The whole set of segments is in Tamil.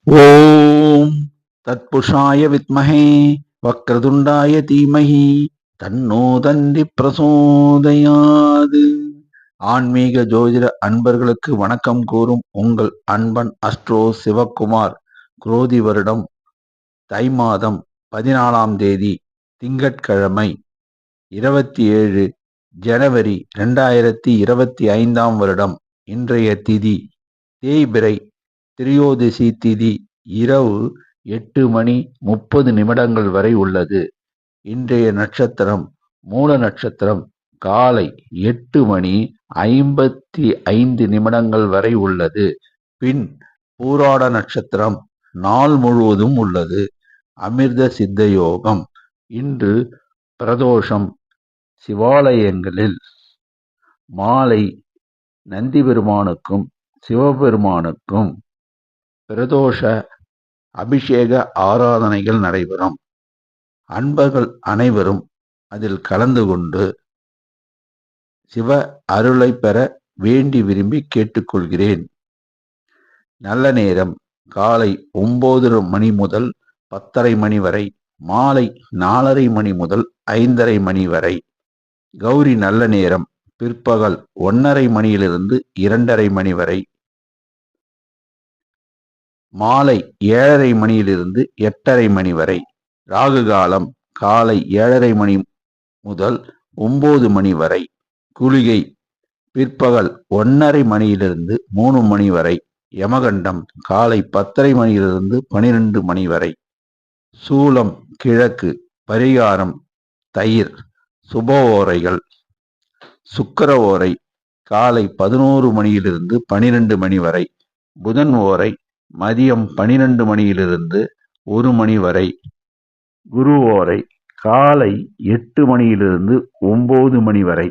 ஓம் தத்புருஷாய வித்மஹே வக்ரதுண்டாய தீமஹி தன்னோ தந்தி பிரசோதயாது. ஆன்மீக ஜோதிட அன்பர்களுக்கு வணக்கம் கூறும் உங்கள் அன்பன் அஸ்ட்ரோ சிவக்குமார். குரோதி வருடம் தை மாதம் 14ஆம் தேதி திங்கட்கிழமை 27 ஜனவரி 2025ஆம் வருடம். இன்றைய திதி தேய்பிறை, திரியோதசி திதி இரவு 8:30 வரை உள்ளது. இன்றைய நட்சத்திரம் மூல நட்சத்திரம் காலை 8:55 வரை உள்ளது. பின் பூராட நட்சத்திரம் நாள் முழுவதும் உள்ளது. அமிர்த சித்த யோகம். இன்று பிரதோஷம். சிவாலயங்களில் மாலை நந்தி பெருமானுக்கும் சிவபெருமானுக்கும் பிரதோஷ அபிஷேக ஆராதனைகள் நடைபெறும். அன்பர்கள் அனைவரும் அதில் கலந்து கொண்டு சிவ அருளை பெற வேண்டி விரும்பி கேட்டுக்கொள்கிறேன். நல்ல நேரம் காலை 9:30 மணி முதல் 10:30 மணி வரை, மாலை 4:30 மணி முதல் 5:30 மணி வரை. கௌரி நல்ல நேரம் பிற்பகல் 1:30 மணியிலிருந்து 2:30 மணி வரை, மாலை 7:30 மணியிலிருந்து 8:30 மணி வரை. ராகு காலம் காலை 7:30 மணி முதல் 9 மணி வரை. குளிகை பிற்பகல் 1:30 மணியிலிருந்து 3 மணி வரை. யமகண்டம் காலை 10:30 மணியிலிருந்து 12 மணி வரை. சூலம் கிழக்கு. பரிகாரம் தயிர். சுப ஓரைகள். சுக்கிர ஓரை காலை 11 மணியிலிருந்து 12 மணி வரை. புதன் ஓரை மதியம் 12 மணியிலிருந்து 1 மணி வரை. குரு ஓரை காலை 8 மணியிலிருந்து 9 மணி வரை.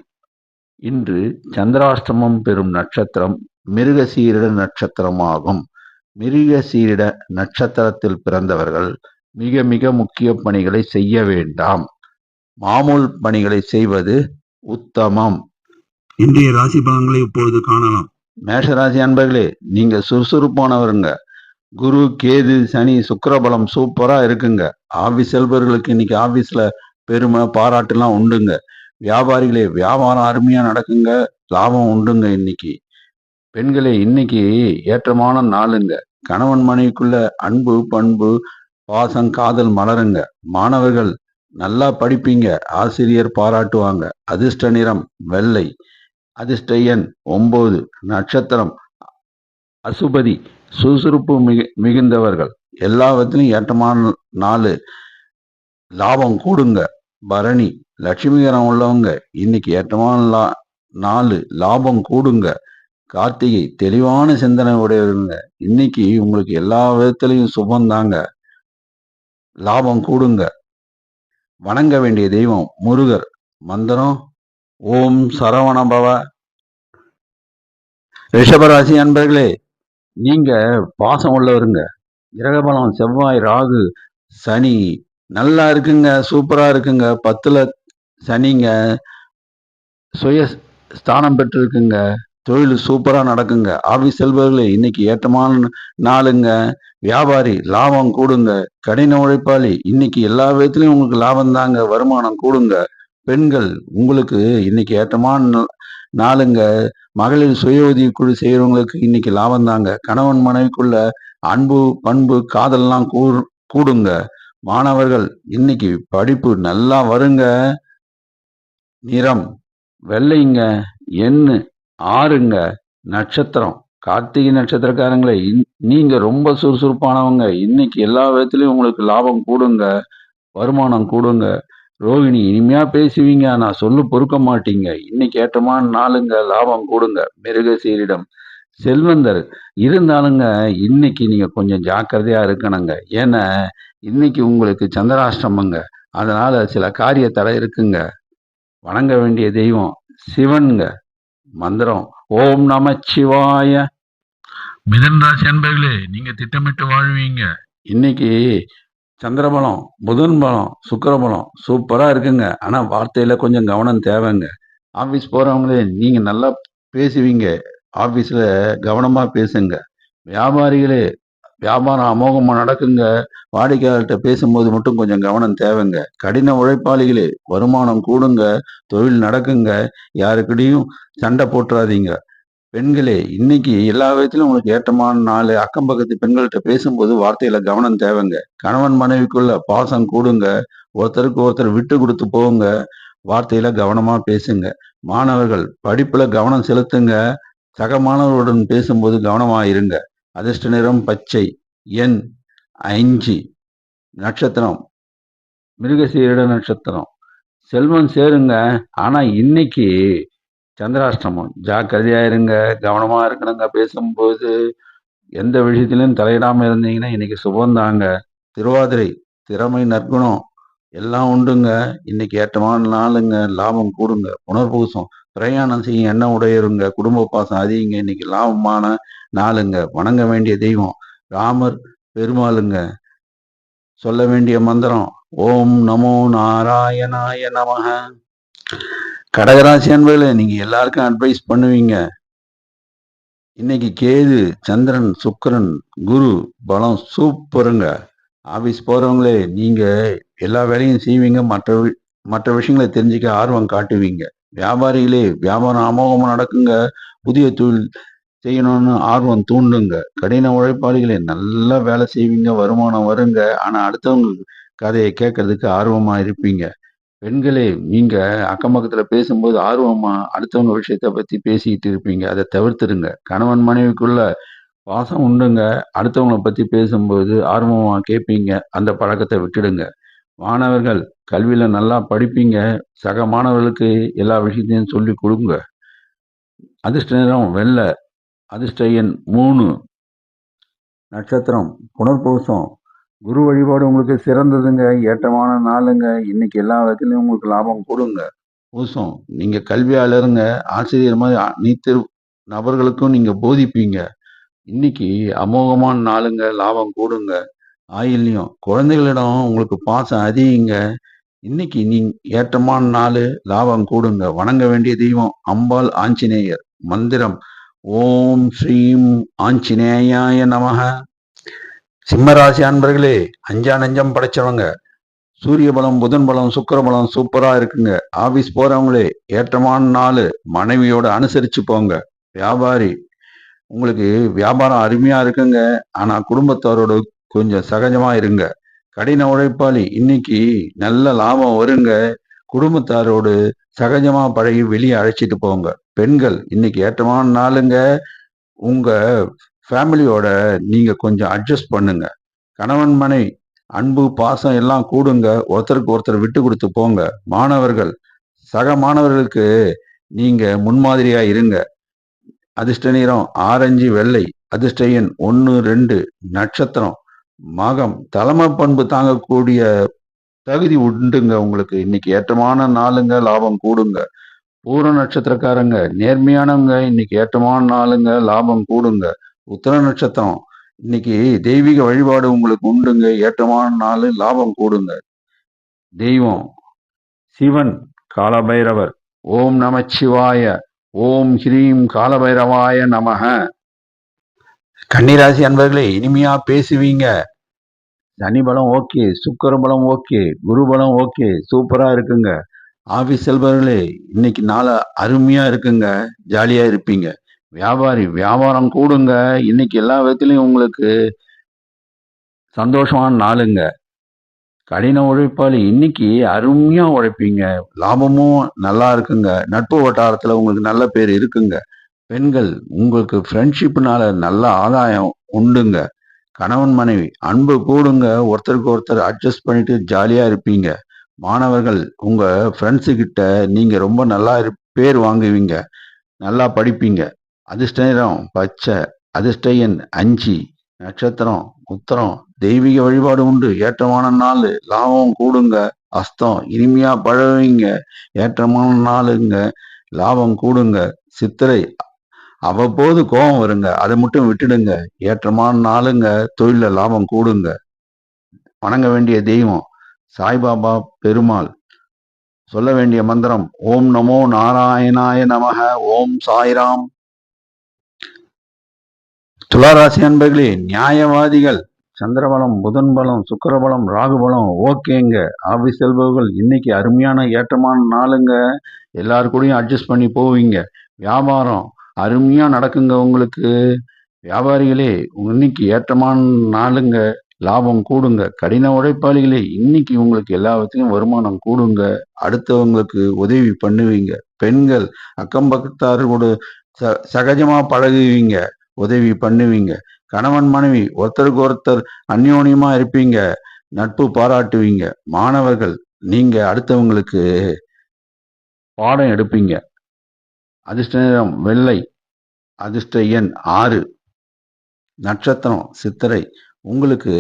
இன்று சந்திராஷ்டமம் பெறும் நட்சத்திரம் மிருகசீரிட நட்சத்திரமாகும். மிருகசீரிட நட்சத்திரத்தில் பிறந்தவர்கள் மிக மிக முக்கிய பணிகளை செய்ய வேண்டாம். மாமூல் பணிகளை செய்வது உத்தமம். இன்றைய ராசி பலன்களை இப்பொழுது காணலாம். மேஷராசி அன்பர்களே, நீங்க சுறுசுறுப்பானவருங்க. குரு, கேது, சனி, சுக்கிரபலம் சூப்பரா இருக்குங்க. ஆபீஸ் செல்பவர்களுக்கு இன்னைக்கு ஆபீஸ்ல பெருமை பாராட்டுலாம் உண்டுங்க. வியாபாரிகளே, வியாபாரம் அருமையா நடக்குங்க. லாபம் உண்டுங்க. இன்னைக்கு பெண்களே, இன்னைக்கு ஏற்றமான நாளுங்க. கணவன் மனைவிக்குள்ள அன்பு, பண்பு, பாசம், காதல் மலருங்க. மாணவர்கள் நல்லா படிப்பீங்க. ஆசிரியர் பாராட்டுவாங்க. அதிர்ஷ்ட நிறம் வெள்ளை. அதிர்ஷ்ட எண் 9. நட்சத்திரம் அசுபதி. சுறுசுறுப்பு மிகுந்தவர்கள். எல்லாவற்றிலும் ஏற்றமான நாள். லாபம் கூடுங்க. பரணி. லட்சுமிகரம் உள்ளவங்க இன்னைக்கு ஏற்றமான நாள். லாபம் கூடுங்க. கார்த்திகை. தெளிவான சிந்தனை உடையவங்க. இன்னைக்கு உங்களுக்கு எல்லா விதத்திலையும் சுபந்தாங்க. லாபம் கூடுங்க. வணங்க வேண்டிய தெய்வம் முருகர். மந்திரம் ஓம் சரவணபவ. ரிஷபராசி அன்பர்களே, நீங்க பாசம் உள்ளவருங்க. கிரகபலம் செவ்வாய், ராகு, சனி நல்லா இருக்குங்க. சூப்பரா இருக்குங்க. 10ல சனிங்க. சுய ஸ்தானம் பெற்றிருக்குங்க. தொழில் சூப்பரா நடக்குங்க. ஆபீஸ் செல்பவர்களே, இன்னைக்கு ஏற்றமான நாளுங்க. வியாபாரி லாபம் கூடுங்க. கடின உழைப்பாளி இன்னைக்கு எல்லா விதத்திலையும் உங்களுக்கு லாபம் தாங்க. வருமானம் கூடுங்க. பெண்கள் உங்களுக்கு இன்னைக்கு ஏற்றமான நாளுங்க. மகளிர் சுய உதவி குழு செய்யறவங்களுக்கு இன்னைக்கு லாபம் தாங்க. கணவன் மனைவிக்குள்ள அன்பு, பண்பு, காதல்லாம் கூடுங்க. மாணவர்கள் இன்னைக்கு படிப்பு நல்லா வருங்க. நிறம் வெள்ளைங்க. எண்ணு 6ங்க. நட்சத்திரம் கார்த்திகை நட்சத்திரக்காரங்களே, நீங்க ரொம்ப சுறுசுறுப்பானவங்க. இன்னைக்கு எல்லா விதத்திலையும் உங்களுக்கு லாபம் கூடுங்க. வருமானம் கூடுங்க. ரோகிணி இனிமையா பேசுவீங்க. நான் சொல்லு பொறுக்க மாட்டீங்க. இன்னைக்கு ஏற்றமான நாளுங்க. லாபம் கூடுங்க. மிருகசீரிடம் செல்வந்தர் இருந்தாலுங்க இன்னைக்கு நீங்க கொஞ்சம் ஜாக்கிரதையா இருக்கணுங்க. ஏன்னா இன்னைக்கு உங்களுக்கு சந்திராஷ்டமங்க. அதனால சில காரிய தடை இருக்குங்க. வணங்க வேண்டிய தெய்வம் சிவன்ங்க. மந்திரம் ஓம் நமச்சிவாய. மிதன் ராசி அன்பர்களே, நீங்க திட்டமிட்டு வாழ்வீங்க. இன்னைக்கு சந்திரபலம், புதன் பலம், சுக்கிரபலம் சூப்பரா இருக்குங்க. ஆனா வார்த்தையில கொஞ்சம் கவனம் தேவைங்க. ஆபீஸ் போறவங்களே, நீங்க நல்லா பேசுவீங்க. ஆபீஸ்ல கவனமா பேசுங்க. வியாபாரிகளே, வியாபாரம் அமோகமா நடக்குங்க. வாடிக்கையாளர்ட்ட பேசும்போது மட்டும் கொஞ்சம் கவனம் தேவைங்க. கடின உழைப்பாளிகளே, வருமானம் கூடுங்க, தொழில் நடக்குங்க. யாருக்கிட்டயும் சண்டை போட்டுறாதீங்க. பெண்களே, இன்னைக்கு எல்லா விதத்திலும் உங்களுக்கு ஏற்றமான நாளு. அக்கம் பக்கத்து பெண்கள்ட்ட பேசும்போது வார்த்தையில கவனம் தேவைங்க. கணவன் மனைவிக்குள்ள பாசம் கூடுங்க. ஒருத்தருக்கு ஒருத்தர் விட்டு கொடுத்து போங்க. வார்த்தையில கவனமா பேசுங்க. மாணவர்கள் படிப்புல கவனம் செலுத்துங்க. சக மாணவர்களுடன் பேசும்போது கவனமா இருங்க. அதிர்ஷ்ட நிறம் பச்சை. எண் 5. நட்சத்திரம் மிருகசீரிட நட்சத்திரம். செல்வம் சேருங்க. ஆனா இன்னைக்கு சந்திராஷ்டமம். ஜாக்கிரதையா இருங்க. கவனமா இருக்கணுங்க பேசும்போது. எந்த விஷயத்திலும் தலையிடாம இருந்தீங்கன்னா இன்னைக்கு சுபம்தாங்க. திருவாதிரை திறமை நற்குணம் எல்லாம் உண்டுங்க. இன்னைக்கு ஏற்றமான நாளுங்க. லாபம் கூடுங்க. புனர்பூசம் பிரயாணம் செய்யும் எண்ணம் உடையருங்க. குடும்ப பாசம் அதிகங்க. இன்னைக்கு லாபமான நாளுங்க. வணங்க வேண்டிய தெய்வம் ராமர் பெருமாளுங்க. சொல்ல வேண்டிய மந்திரம் ஓம் நமோ நாராயணாய நமக. கடகராசி அன்பர்களே, நீங்க எல்லாருக்கும் அட்வைஸ் பண்ணுவீங்க. இன்னைக்கு கேது, சந்திரன், சுக்கிரன், குரு பலம் சூப்பருங்க. ஆபீஸ் போறவங்களே, நீங்க எல்லா வேலையும் செய்வீங்க. மற்ற விஷயங்களை தெரிஞ்சுக்க ஆர்வம் காட்டுவீங்க. வியாபாரிகளே, வியாபாரம் அமோகமா நடக்குங்க. புதிய தொழில் செய்யணும்னு ஆர்வம் தூண்டுங்க. கடின உழைப்பாளிகளே, நல்லா வேலை செய்வீங்க. வருமானம் வருங்க. ஆனா அடுத்தவங்க கதையை கேட்கறதுக்கு ஆர்வமா இருப்பீங்க. பெண்களே, நீங்க அக்கம் பக்கத்துல பேசும்போது ஆர்வமா அடுத்தவங்க விஷயத்த பத்தி பேசிக்கிட்டு இருப்பீங்க. அதை தவிர்த்துடுங்க. கணவன் மனைவிக்குள்ள பாசம் உண்டுங்க. அடுத்தவங்கள பத்தி பேசும்போது ஆர்வமா கேட்பீங்க. அந்த பழக்கத்தை விட்டுடுங்க. மாணவர்கள் கல்வியில நல்லா படிப்பீங்க. சக மாணவர்களுக்கு எல்லா விஷயத்தையும் சொல்லி கொடுங்க. அதிர்ஷ்ட நிறம் வெள்ளை. அதிர்ஷ்ட எண் 3. நட்சத்திரம் புனர்பூசம். குரு வழிபாடு உங்களுக்கு சிறந்ததுங்க. ஏற்றமான நாளுங்க. இன்னைக்கு எல்லா விதத்துலயும் உங்களுக்கு லாபம் கொடுங்க. பூசம் நீங்க கல்வியாளருங்க. ஆசிரியர் மாதிரி அனைத்து நபர்களுக்கும் நீங்க போதிப்பீங்க. இன்னைக்கு அமோகமான நாளுங்க. லாபம் கூடுங்க. ஆயில்யம் குழந்தைகளிடம் உங்களுக்கு பாசம் அதிகங்க. இன்னைக்கு நீங்க ஏற்றமான நாளு. லாபம் கூடுங்க. வணங்க வேண்டிய தெய்வம் அம்பாள் ஆஞ்சநேயர். மந்திரம் ஓம் ஸ்ரீம் ஆஞ்சநேயாய நமக. சிம்மராசி அன்பர்களே, அஞ்சா நெஞ்சம் படைச்சவங்க. சூரிய பலம், புதன் பலம், சுக்கிர பலம் சூப்பரா இருக்குங்க. ஆபீஸ் போறவங்களே, ஏற்றமான நாளு. மனைவியோட அனுசரிச்சு போங்க. வியாபாரி, உங்களுக்கு வியாபாரம் அருமையா இருக்குங்க. ஆனா குடும்பத்தாரோட கொஞ்சம் சகஜமா இருங்க. கடின உழைப்பாளி, இன்னைக்கு நல்ல லாபம் வருங்க. குடும்பத்தாரோடு சகஜமா பழகி வெளியே அழைச்சிட்டு போங்க. பெண்கள், இன்னைக்கு ஏற்றமான நாளுங்க. உங்க ஃபேமிலியோட நீங்க கொஞ்சம் அட்ஜஸ்ட் பண்ணுங்க. கணவன் மனைவி அன்பு பாசம் எல்லாம் கூடுங்க. ஒருத்தருக்கு ஒருத்தர் விட்டு கொடுத்து போங்க. மாணவர்கள், சக மாணவர்களுக்கு நீங்க முன்மாதிரியா இருங்க. அதிர்ஷ்ட நிறம் ஆரஞ்சு வெள்ளை. அதிர்ஷ்ட எண் 1, 2. நட்சத்திரம் மகம். தலைமை பண்பு தாங்கக்கூடிய தகுதி உண்டுங்க உங்களுக்கு. இன்னைக்கு ஏற்றமான நாளுங்க. லாபம் கூடுங்க. பூர நட்சத்திரக்காரங்க நேர்மையானவங்க. இன்னைக்கு ஏற்றமான நாளுங்க. லாபம் கூடுங்க. உத்தர நட்சத்திரம் இன்னைக்கு தெய்வீக வழிபாடு உங்களுக்கு உண்டுங்க. ஏற்றமான நாள். லாபம் கூடுங்க. தெய்வம் சிவன், காலபைரவர். ஓம் நமச்சிவாய. ஓம் ஹ்ரீம் காலபைரவாய நமக. கன்னிராசி அன்பர்களே, இனிமையா பேசுவீங்க. சனி பலம் ஓகே, சுக்கிர பலம் ஓகே, குரு பலம் ஓகே, சூப்பரா இருக்குங்க. ஆபீஸ் செல்பவர்களே, இன்னைக்கு நாள் அருமையா இருக்குங்க. ஜாலியா இருப்பீங்க. வியாபாரி, வியாபாரம் கூடுங்க. இன்னைக்கு எல்லா விதத்திலையும் உங்களுக்கு சந்தோஷமான நாளுங்க. கடின உழைப்பாளி, இன்னைக்கு அருமையா உழைப்பீங்க. லாபமும் நல்லா இருக்குங்க. நட்பு வட்டாரத்துல உங்களுக்கு நல்ல பேர் இருக்குங்க. பெண்கள், உங்களுக்கு ஃப்ரெண்ட்ஷிப்னால நல்ல ஆதாயம் உண்டுங்க. கணவன் மனைவி அன்பு கூடுங்க. ஒருத்தருக்கு ஒருத்தர் அட்ஜஸ்ட் பண்ணிட்டு ஜாலியா இருப்பீங்க. மாணவர்கள், உங்க ஃப்ரெண்ட்ஸு கிட்ட நீங்க ரொம்ப நல்லா பேர் வாங்குவீங்க. நல்லா படிப்பீங்க. அதிர்ஷ்ட நிறம் பச்சை. அதிர்ஷ்ட எண் 5. நட்சத்திரம் உத்தரம். தெய்வீக வழிபாடு உண்டு. ஏற்றமான நாள். லாபம் கூடுங்க. அஸ்தம் இனிமையா பழகுவீங்க. ஏற்றமான நாளுங்க. லாபம் கூடுங்க. சித்திரை அவ்வப்போது கோபம் வருங்க. அதை மட்டும் விட்டுடுங்க. ஏற்றமான நாளுங்க. தொழில லாபம் கூடுங்க. வணங்க வேண்டிய தெய்வம் சாய்பாபா பெருமாள். சொல்ல வேண்டிய மந்திரம் ஓம் நமோ நாராயணாய நமக. ஓம் சாய்ராம். துளாராசி அன்பர்களே, நியாயவாதிகள் சந்திரபலம், புதன் பலம், சுக்கிரபலம், ராகு பலம் ஓகேங்க. ஆபீஸ் செல்பவர்கள் இன்னைக்கு அருமையான ஏற்றமான நாளுங்க. எல்லாரு கூடயும் அட்ஜஸ்ட் பண்ணி போவீங்க. வியாபாரம் அருமையா நடக்குங்க உங்களுக்கு. வியாபாரிகளே, இன்னைக்கு ஏற்றமான நாளுங்க. லாபம் கூடுங்க. கடின உழைப்பாளிகளே, இன்னைக்கு உங்களுக்கு எல்லாவற்றையும் வருமானம் கூடுங்க. அடுத்தவங்களுக்கு உதவி பண்ணுவீங்க. பெண்கள் அக்கம் பக்கத்தாரோட சகஜமா பழகுவீங்க. உதவி பண்ணுவீங்க. கணவன் மனைவி ஒருத்தருக்கு ஒருத்தர் அந்யோன்யமா இருப்பீங்க. நட்பு பாராட்டுவீங்க. மாணவர்கள் நீங்க அடுத்தவங்களுக்கு பாடம் எடுப்பீங்க. அதிர்ஷ்ட நிறம் வெள்ளை. அதிர்ஷ்ட எண் 6. நட்சத்திரம் சித்திரை. உங்களுக்கு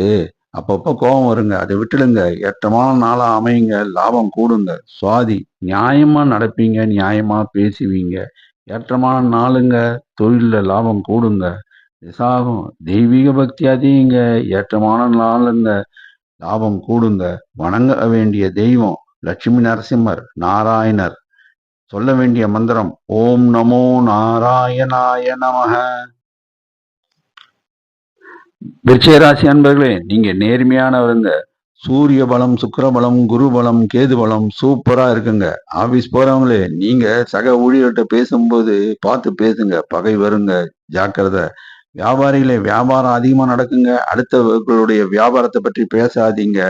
அப்பப்போ கோபம் வருங்க. அதை விட்டுடுங்க. ஏற்றமான நாளா அமையுங்க. லாபம் கூடுங்க. சுவாதி நியாயமா நடப்பீங்க. நியாயமா பேசுவீங்க. ஏற்றமான நாளுங்க. தொழில்ல லாபம் கூடுங்க. விசாகம் தெய்வீக பக்தி அதிகங்க. ஏற்றமான நாளுங்க. லாபம் கூடுங்க. வணங்க வேண்டிய தெய்வம் லட்சுமி நரசிம்மர், நாராயணர். சொல்ல வேண்டிய மந்திரம் ஓம் நமோ நாராயணாய நமக. விருச்சிக ராசி அன்பர்களே, நீங்க நேர்மையானவருங்க. சூரிய பலம், சுக்கிர பலம், குரு பலம், கேது பலம் சூப்பரா இருக்குங்க. ஆபீஸ் போறவங்களே, நீங்க சக ஊழியர்கிட்ட பேசும்போது பார்த்து பேசுங்க. பகை வருங்க. ஜாக்கிரதை. வியாபாரிகளே, வியாபாரம் அதிகமா நடக்குங்க. அடுத்தவர்களுடைய வியாபாரத்தை பற்றி பேசாதீங்க.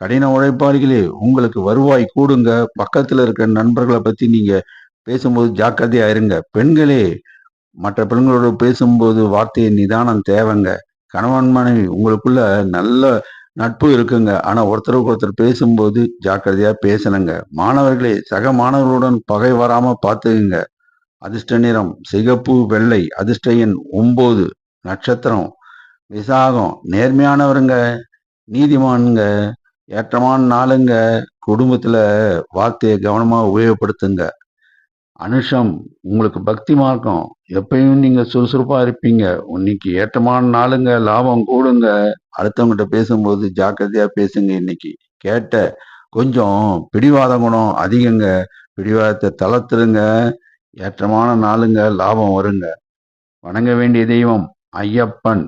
கடின உழைப்பாளிகளே, உங்களுக்கு வருவாய் கூடுங்க. பக்கத்துல இருக்கிற நண்பர்களை பத்தி நீங்க பேசும்போது ஜாக்கிரதையா இருங்க. பெண்களே, மற்ற பெண்களோடு பேசும்போது வார்த்தை நிதானம் தேவைங்க. கணவன் மனைவி உங்களுக்குள்ள நல்ல நட்பு இருக்குங்க. ஆனா ஒருத்தருக்கு ஒருத்தர் பேசும்போது ஜாக்கிரதையா பேசணுங்க. மாணவர்களே, சக மாணவர்களுடன் பகை வராம பார்த்துக்குங்க. அதிர்ஷ்ட நிறம் சிகப்பு, வெள்ளை. அதிர்ஷ்ட எண் 9. நட்சத்திரம் விசாகம். நேர்மையானவருங்க. நீதிமான்ங்க. ஏற்றமான நாளுங்க. குடும்பத்துல வார்த்தையை கவனமா உபயோகப்படுத்துங்க. அனுஷம் உங்களுக்கு பக்தி மார்க்கம். எப்பயும் நீங்க சுறுசுறுப்பா இருப்பீங்க. இன்னைக்கு ஏற்றமான நாளுங்க. லாபம் கூடுங்க. அடுத்தவங்ககிட்ட பேசும்போது ஜாக்கிரதையா பேசுங்க இன்னைக்கு. கேட்ட கொஞ்சம் பிடிவாத குணம் அதிகங்க. பிடிவாதத்தை தளர்த்துருங்க. ஏற்றமான நாளுங்க. லாபம் வருங்க. வணங்க வேண்டிய தெய்வம் ஐயப்பன்.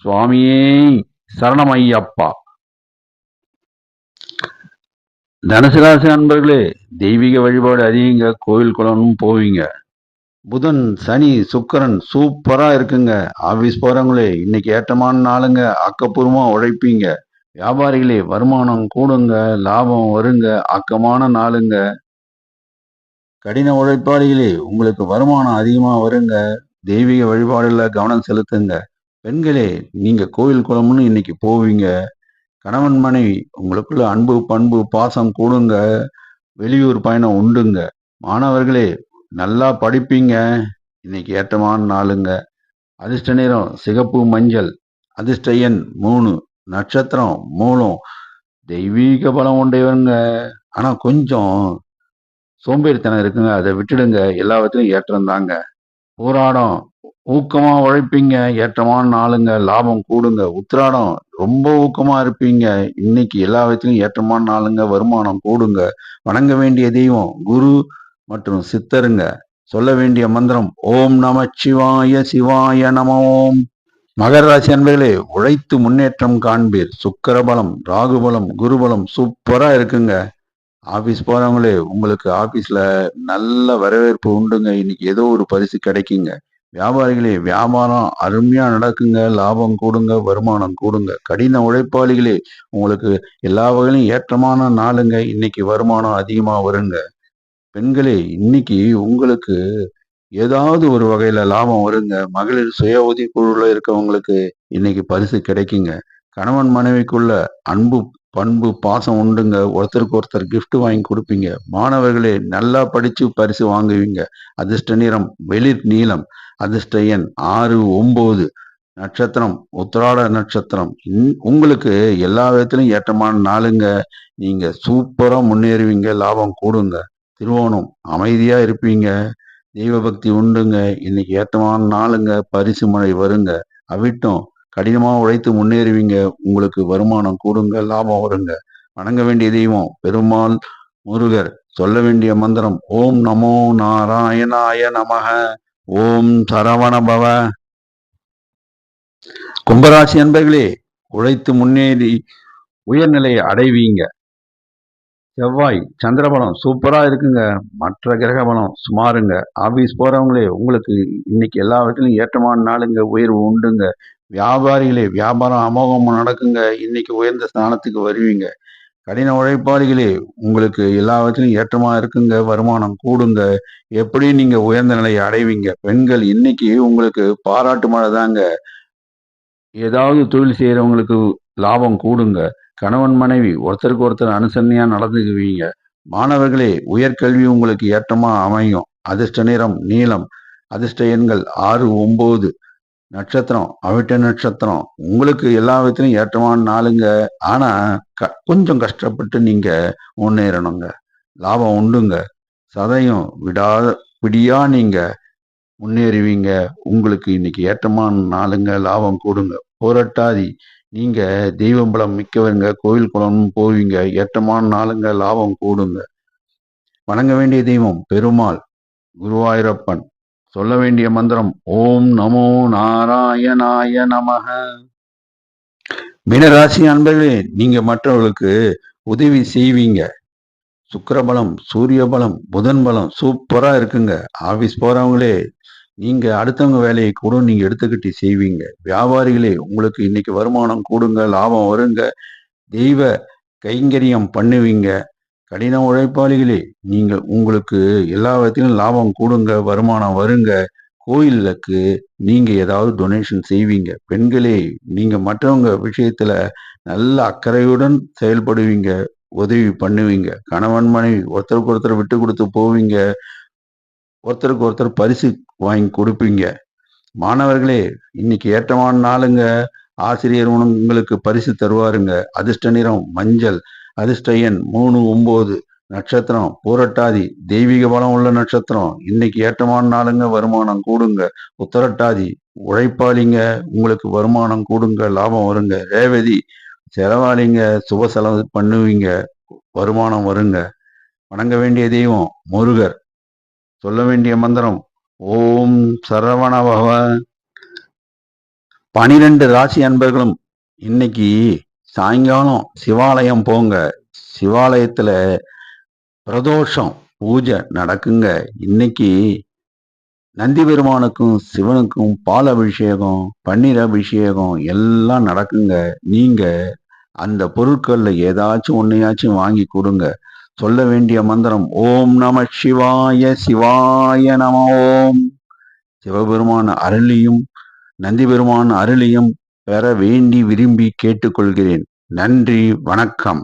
சுவாமியே சரணம் ஐயப்பா. தனுசு ராசி அன்பர்களே, தெய்வீக வழிபாடு அதிகங்க. கோயில் குளமும் போவீங்க. புதன், சனி, சுக்கிரன் சூப்பரா இருக்குங்க. ஆபீஸ் போறவங்களே, இன்னைக்கு ஏற்றமான நாளுங்க. ஆக்கப்பூர்வமா உழைப்பீங்க. வியாபாரிகளே, வருமானம் கூடுங்க. லாபம் வருங்க. ஆக்கமான நாளுங்க. கடின உழைப்பாளிகளே, உங்களுக்கு வருமானம் அதிகமா வருங்க. தெய்வீக வழிபாடுல கவனம் செலுத்துங்க. பெண்களே, நீங்க கோயில் குளம்னு இன்னைக்கு போவீங்க. கணவன் மனைவி உங்களுக்குள்ள அன்பு, பண்பு, பாசம் கூடுங்க. வெளியூர் பயணம் உண்டுங்க. மாணவர்களே, நல்லா படிப்பீங்க. இன்னைக்கு ஏற்றமான நாளுங்க. அதிர்ஷ்ட நிறம் சிகப்பு, மஞ்சள். அதிர்ஷ்ட எண் 3. நட்சத்திரம் மூலம். தெய்வீக பலம் உடையவங்க. ஆனா கொஞ்சம் சோம்பேறித்தனம் இருக்குங்க. அதை விட்டுடுங்க. எல்லாவற்றிலும் ஏற்றம் தாங்க. போராடம் ஊக்கமா உழைப்பீங்க. ஏற்றமான நாளுங்க. லாபம் கூடுங்க. உத்திராடம் ரொம்ப ஊக்கமா இருப்பீங்க. இன்னைக்கு எல்லா விதத்திலும் ஏற்றமான நாளுங்க. வருமானம் கூடுங்க. வணங்க வேண்டிய தெய்வம் குரு மற்றும் சித்தருங்க. சொல்ல வேண்டிய மந்திரம் ஓம் நமச்சிவாய சிவாய நம ஓம். மகர ராசி அன்பர்களே, உழைத்து முன்னேற்றம் காண்பீர். சுக்கிரபலம், ராகுபலம், குருபலம் சூப்பரா இருக்குங்க. ஆபீஸ் போறவங்களே, உங்களுக்கு ஆபீஸ்ல நல்ல வரவேற்பு உண்டுங்க. இன்னைக்கு ஏதோ ஒரு பரிசு கிடைக்குங்க. வியாபாரிகளே, வியாபாரம் அருமையா நடக்குங்க. லாபம் கூடுங்க. வருமானம் கூடுங்க. கடின உழைப்பாளிகளே, உங்களுக்கு எல்லா வகையிலும் ஏற்றமான நாளுங்க. இன்னைக்கு வருமானம் அதிகமா வருங்க. பெண்களே, இன்னைக்கு உங்களுக்கு ஏதாவது ஒரு வகையில லாபம் வருங்க. மகளிர் சுய உதவி குழுல இருக்கவங்களுக்கு இன்னைக்கு பரிசு கிடைக்குங்க. கணவன் மனைவிக்குள்ள அன்பு, பண்பு, பாசம் உண்டுங்க. ஒருத்தருக்கு ஒருத்தர் கிஃப்ட் வாங்கி கொடுப்பீங்க. மாணவர்களே, நல்லா படிச்சு பரிசு வாங்குவீங்க. அதிர்ஷ்ட நிறம் வெளிர் நீலம். அதிர்ஷ்ட எண் 6, 9. நட்சத்திரம் உத்திராட நட்சத்திரம். உங்களுக்கு எல்லா விதத்திலும் ஏற்றமான நாளுங்க. நீங்க சூப்பரா முன்னேறுவீங்க. லாபம் கூடுங்க. திருவோணம் அமைதியா இருப்பீங்க. தெய்வ பக்தி உண்டுங்க. இன்னைக்கு ஏற்றமான நாளுங்க. பரிசு மழை வருங்க. அவிட்டம் கடினமா உழைத்து முன்னேறுவீங்க. உங்களுக்கு வருமானம் கூடுங்க. லாபம் வருங்க. வணங்க வேண்டிய தெய்வம் பெருமாள், முருகர். சொல்ல வேண்டிய மந்திரம் ஓம் நமோ நாராயணாய நமக. ஓம் சரவண பவ. கும்பராசி அன்பர்களே, உழைத்து முன்னேறி உயர்நிலையை அடைவீங்க. செவ்வாய் சந்திரபலம் சூப்பரா இருக்குங்க. மற்ற கிரக பலம் சுமாருங்க. ஆபீஸ் போறவங்களே, உங்களுக்கு இன்னைக்கு எல்லாவற்றிலும் ஏற்றமான நாளுங்க. உயர்வு உண்டுங்க. வியாபாரிகளே, வியாபாரம் அமோகமா நடக்குங்க. இன்னைக்கு உயர்ந்த ஸ்தானத்துக்கு வருவீங்க. கடின உழைப்பாளிகளே, உங்களுக்கு எல்லாவற்றிலும் ஏற்றமா இருக்குங்க. வருமானம் கூடுங்க. எப்படி நீங்க உயர்ந்த நிலையை அடைவீங்க. பெண்கள், இன்னைக்கு உங்களுக்கு பாராட்டு மழை தாங்க. ஏதாவது தொழில் செய்றவங்களுக்கு லாபம் கூடுங்க. கணவன், மனைவி ஒருத்தருக்கு ஒருத்தர் அனுசரணையா நடந்துக்குவீங்க. மாணவர்களே, உயர்கல்வி உங்களுக்கு ஏற்றமா அமையும். அதிர்ஷ்ட நிறம் நீலம். அதிர்ஷ்ட எண்கள் 6, 9. நட்சத்திரம் அவிட்ட நட்சத்திரம். உங்களுக்கு எல்லா விதத்திலும் ஏற்றமான நாளுங்க. ஆனா, கொஞ்சம் கஷ்டப்பட்டு நீங்க முன்னேறணுங்க. லாபம் உண்டுங்க. சதயம் விடியா நீங்க முன்னேறுவீங்க. உங்களுக்கு இன்னைக்கு ஏற்றமான நாளுங்க. லாபம் கூடுங்க. புரட்டாதி, நீங்க தெய்வ பலம் மிக்கவங்க. கோயில் குளம் போவீங்க. ஏற்றமான நாளுங்க. லாபம் கூடுங்க. வணங்க வேண்டிய தெய்வம் பெருமாள், குருவாயூரப்பன். சொல்ல வேண்டிய மந்திரம் ஓம் நமோ நாராயணாய நமக. மீனராசி அன்பர்களே, நீங்க மற்றவர்களுக்கு உதவி செய்வீங்க. சுக்கிரபலம், சூரிய பலம், புதன் பலம் சூப்பரா இருக்குங்க. ஆபீஸ் போறவங்களே, நீங்க அடுத்தவங்க வேலையை கூட நீங்க எடுத்துக்கிட்டு செய்வீங்க. வியாபாரிகளே, உங்களுக்கு இன்னைக்கு வருமானம் கூடுங்க. லாபம் வருங்க. தெய்வ கைங்கரியம் பண்ணுவீங்க. கடின உழைப்பாளிகளே, உங்களுக்கு எல்லா விதத்திலும் லாபம் கூடுங்க. வருமானம் வருங்க. கோயிலுக்கு நீங்க ஏதாவது டொனேஷன் செய்வீங்க. பெண்களே, நீங்க மற்றவங்க விஷயத்துல நல்ல அக்கறையுடன் செயல்படுவீங்க. உதவி பண்ணுவீங்க. கணவன், மனைவி ஒருத்தருக்கு ஒருத்தர் விட்டு கொடுத்து போவீங்க. ஒருத்தருக்கு ஒருத்தர் பரிசு வாங்கி கொடுப்பீங்க. மாணவர்களே, இன்னைக்கு ஏற்றமான நாளுங்க. ஆசிரியர் உங்களுக்கு பரிசு தருவாருங்க. அதிர்ஷ்ட நிறம் மஞ்சள். அதிர்ஷ்ட எண் 3, 9. நட்சத்திரம் பூரட்டாதி. தெய்வீக பலம் உள்ள நட்சத்திரம். இன்னைக்கு ஏற்றமான நாளுங்க. வருமானம் கூடுங்க. உத்தரட்டாதி உழைப்பாளிங்க. உங்களுக்கு வருமானம் கூடுங்க. லாபம் வருங்க. ரேவதி செலவாளிங்க. சுப செலவு பண்ணுவீங்க. வருமானம் வருங்க. வணங்க வேண்டிய தெய்வம் முருகர். சொல்ல வேண்டிய மந்திரம் ஓம் சரவண பவ. 12 ராசி அன்பர்களும் இன்னைக்கு சாயங்காலம் சிவாலயம் போங்க. சிவாலயத்துல பிரதோஷம் பூஜை நடக்குங்க. இன்னைக்கு நந்தி பெருமானுக்கும் சிவனுக்கும் பால் அபிஷேகம், பன்னீர் அபிஷேகம் எல்லாம் நடக்குங்க. நீங்க அந்த பொருட்கள்ல ஏதாச்சும் ஒன்னையாச்சும் வாங்கி கொடுங்க. சொல்ல வேண்டிய மந்திரம் ஓம் நம சிவாய சிவாய நம ஓம். சிவபெருமான் அருளியும் நந்தி பெருமான் அருளியும் பெற வேண்டி விரும்பி கேட்டுக்கொள்கிறேன். நன்றி, வணக்கம்.